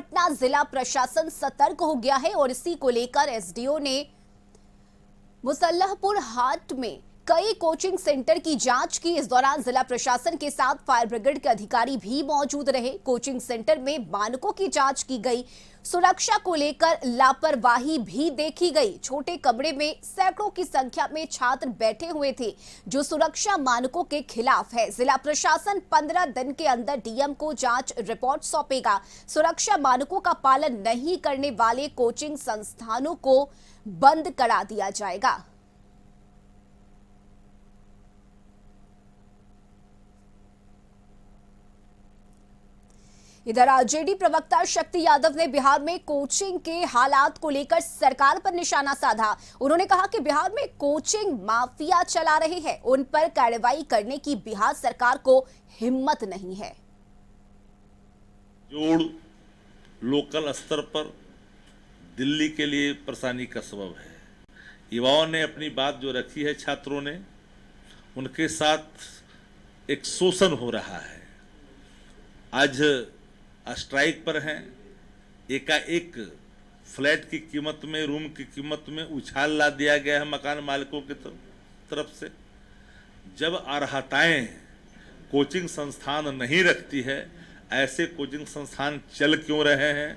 पटना जिला प्रशासन सतर्क हो गया है और इसी को लेकर एसडीओ ने मुसल्लहपुर हाट में कई कोचिंग सेंटर की जांच की। इस दौरान जिला प्रशासन के साथ फायर ब्रिगेड के अधिकारी भी मौजूद रहे। कोचिंग सेंटर में मानकों की जांच की गई। सुरक्षा को लेकर लापरवाही भी देखी गई। छोटे कमरे में सैकड़ों की संख्या में छात्र बैठे हुए थे, जो सुरक्षा मानकों के खिलाफ है। जिला प्रशासन 15 दिन के अंदर डीएम को जांच रिपोर्ट सौंपेगा। सुरक्षा मानकों का पालन नहीं करने वाले कोचिंग संस्थानों को बंद करा दिया जाएगा। इधर आरजेडी प्रवक्ता शक्ति यादव ने बिहार में कोचिंग के हालात को लेकर सरकार पर निशाना साधा। उन्होंने कहा कि बिहार में कोचिंग माफिया चला रहे हैं, उन पर कार्रवाई करने की बिहार सरकार को हिम्मत नहीं है। जोड़ लोकल स्तर पर दिल्ली के लिए परेशानी का सबब है। युवाओं ने अपनी बात जो रखी है, छात्रों ने, उनके साथ एक शोषण हो रहा है। आज स्ट्राइक पर हैं, एकाएक फ्लैट की कीमत में, रूम की कीमत में उछाल ला दिया गया है मकान मालिकों की तरफ से। जब अर्हताएं कोचिंग संस्थान नहीं रखती है, ऐसे कोचिंग संस्थान चल क्यों रहे हैं?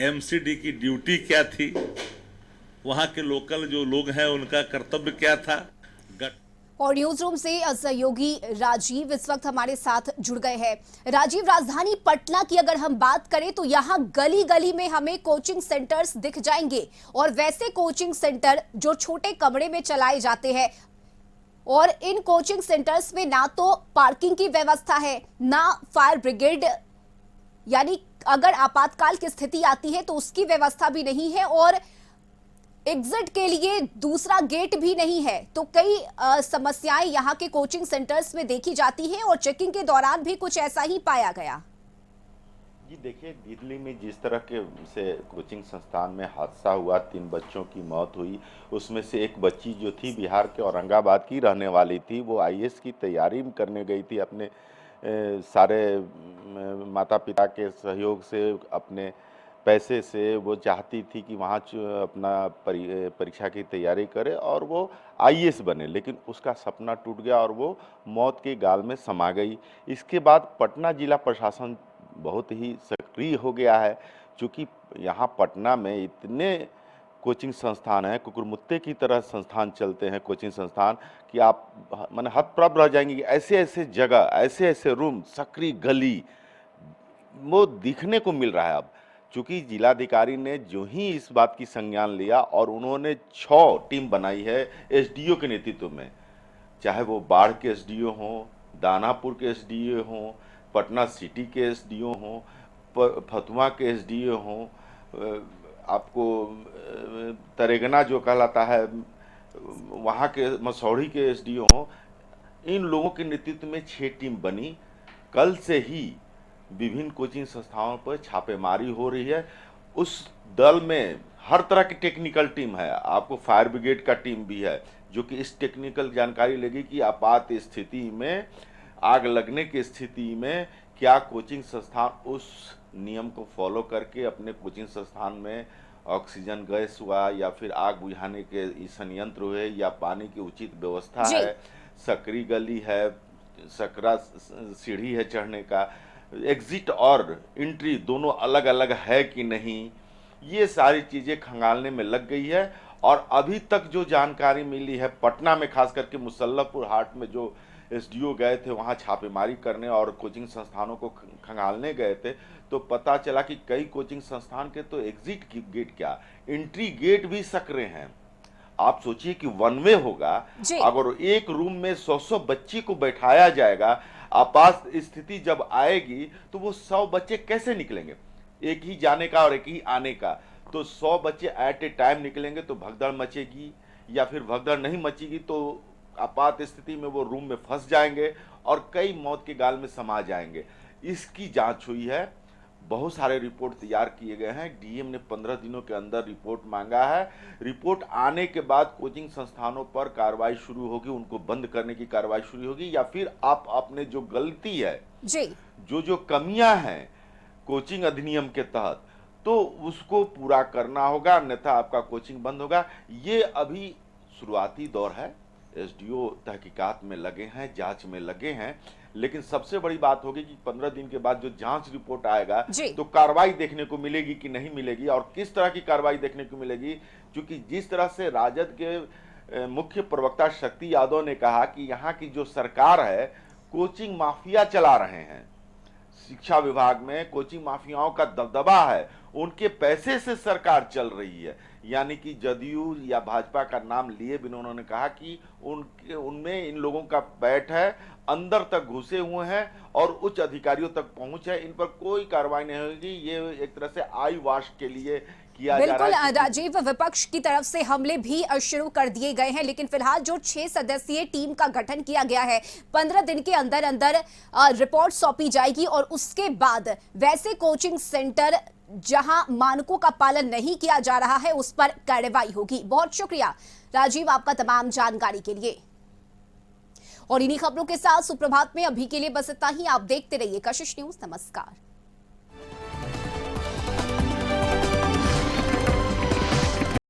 एमसीडी की ड्यूटी क्या थी? वहां के लोकल जो लोग हैं उनका कर्तव्य क्या था? और न्यूज रूम से सहयोगी राजीव इस वक्त हमारे साथ जुड़ गए हैं। राजीव, राजधानी पटना की अगर हम बात करें तो यहाँ गली गली में हमें कोचिंग सेंटर्स दिख जाएंगे, और वैसे कोचिंग सेंटर जो छोटे कमरे में चलाए जाते हैं, और इन कोचिंग सेंटर्स में ना तो पार्किंग की व्यवस्था है, ना फायर ब्रिगेड, यानी अगर आपातकाल की स्थिति आती है तो उसकी व्यवस्था भी नहीं है, और एग्जिट के लिए दूसरा गेट भी नहीं है। तो कई समस्याएं यहाँ के कोचिंग सेंटर्स में देखी जाती हैं, और चेकिंग के दौरान भी कुछ ऐसा ही पाया गया। जी देखिए, दिल्ली में जिस तरह के से कोचिंग संस्थान में हादसा हुआ, 3 बच्चों की मौत हुई, उसमें से एक बच्ची जो थी बिहार के औरंगाबाद की रहने वाली थी। वो आईएएस की तैयारी करने गई थी। अपने सारे माता पिता के सहयोग से, अपने पैसे से वो चाहती थी कि वहाँ अपना परीक्षा की तैयारी करे और वो आईएएस बने, लेकिन उसका सपना टूट गया और वो मौत के गाल में समा गई। इसके बाद पटना जिला प्रशासन बहुत ही सक्रिय हो गया है, क्योंकि यहाँ पटना में इतने कोचिंग संस्थान हैं, कुकुरमुत्ते की तरह संस्थान चलते हैं कोचिंग संस्थान, कि आप माने हतप्रभ रह जाएंगे कि ऐसे ऐसे जगह, ऐसे ऐसे रूम, सक्रिय गली वो दिखने को मिल रहा है अब। चूँकि जिलाधिकारी ने जो ही इस बात की संज्ञान लिया और उन्होंने 6 टीम बनाई है एसडीओ के नेतृत्व में, चाहे वो बाढ़ के एसडीओ हों, दानापुर के एसडीओ हों, पटना सिटी के एसडीओ हों, फतुहा के एसडीओ हों, आपको तरेगना जो कहलाता है वहाँ के मसौढ़ी के एसडीओ हों, इन लोगों के नेतृत्व में 6 टीम बनी। कल से ही विभिन्न कोचिंग संस्थाओं पर छापेमारी हो रही है। उस दल में हर तरह की टेक्निकल टीम है, आपको फायर ब्रिगेड का टीम भी है, जो कि इस टेक्निकल जानकारी लेगी कि आपात स्थिति में, आग लगने की स्थिति में क्या कोचिंग संस्थान उस नियम को फॉलो करके अपने कोचिंग संस्थान में ऑक्सीजन गैस हुआ, या फिर आग बुझाने के संयंत्र हुए, या पानी की उचित व्यवस्था है, सकरी गली है, सकरा सीढ़ी है चढ़ने का, एग्जिट और एंट्री दोनों अलग अलग है कि नहीं, ये सारी चीज़ें खंगालने में लग गई है। और अभी तक जो जानकारी मिली है, पटना में खास करके मुसल्लहपुर हाट में जो एसडीओ गए थे वहाँ छापेमारी करने और कोचिंग संस्थानों को खंगालने गए थे, तो पता चला कि कई कोचिंग संस्थान के तो एग्जिट गेट क्या, एंट्री गेट भी सक्रिय हैं। आप सोचिए कि 1 वे होगा, अगर एक रूम में 100 बच्ची को बैठाया जाएगा, आपात स्थिति जब आएगी तो वो 100 बच्चे कैसे निकलेंगे? एक ही जाने का और एक ही आने का, तो 100 बच्चे एट ए टाइम निकलेंगे तो भगदड़ मचेगी, या फिर भगदड़ नहीं मचेगी तो आपात स्थिति में वो रूम में फंस जाएंगे और कई मौत के गाल में समा जाएंगे। इसकी जांच हुई है, बहुत सारे रिपोर्ट तैयार किए गए हैं। डीएम ने 15 दिनों के अंदर रिपोर्ट मांगा है। रिपोर्ट आने के बाद कोचिंग संस्थानों पर कार्रवाई शुरू होगी, उनको बंद करने की कार्रवाई शुरू होगी, या फिर आप अपने जो गलती है जी, जो कमियां हैं कोचिंग अधिनियम के तहत, तो उसको पूरा करना होगा, अन्यथा आपका कोचिंग बंद होगा। ये अभी शुरुआती दौर है, एसडीओ तहकीकात में लगे हैं, जांच में लगे हैं, लेकिन सबसे बड़ी बात होगी कि 15 दिन के बाद जो जांच रिपोर्ट आएगा तो कार्रवाई देखने को मिलेगी कि नहीं मिलेगी, और किस तरह की कार्रवाई देखने को मिलेगी। क्योंकि जिस तरह से राजद के मुख्य प्रवक्ता शक्ति यादव ने कहा कि यहाँ की जो सरकार है कोचिंग माफिया चला रहे हैं, शिक्षा विभाग में कोचिंग माफियाओं का दबदबा है, उनके पैसे से सरकार चल रही है। यानी कि जदयू या भाजपा का नाम लिए बिना उन्होंने कहा कि उनमें इन लोगों का पैठ है, अंदर तक घुसे हुए हैं और उच्च अधिकारियों तक पहुंच है, इन पर कोई कार्रवाई नहीं होगी। ये एक तरह से आई वॉश के लिए किया जा रहा है। बिल्कुल राजीव, विपक्ष की तरफ से हमले भी शुरू कर दिए गए हैं, लेकिन फिलहाल जो 6 सदस्यीय टीम का गठन किया गया है, 15 दिन के अंदर अंदर रिपोर्ट सौंपी जाएगी और उसके बाद वैसे कोचिंग सेंटर जहां मानकों का पालन नहीं किया जा रहा है उस पर कार्रवाई होगी। बहुत शुक्रिया राजीव आपका तमाम जानकारी के लिए। और इन्हीं खबरों के साथ सुप्रभात में अभी के लिए बस इतना ही। आप देखते रहिए कशिश न्यूज। नमस्कार।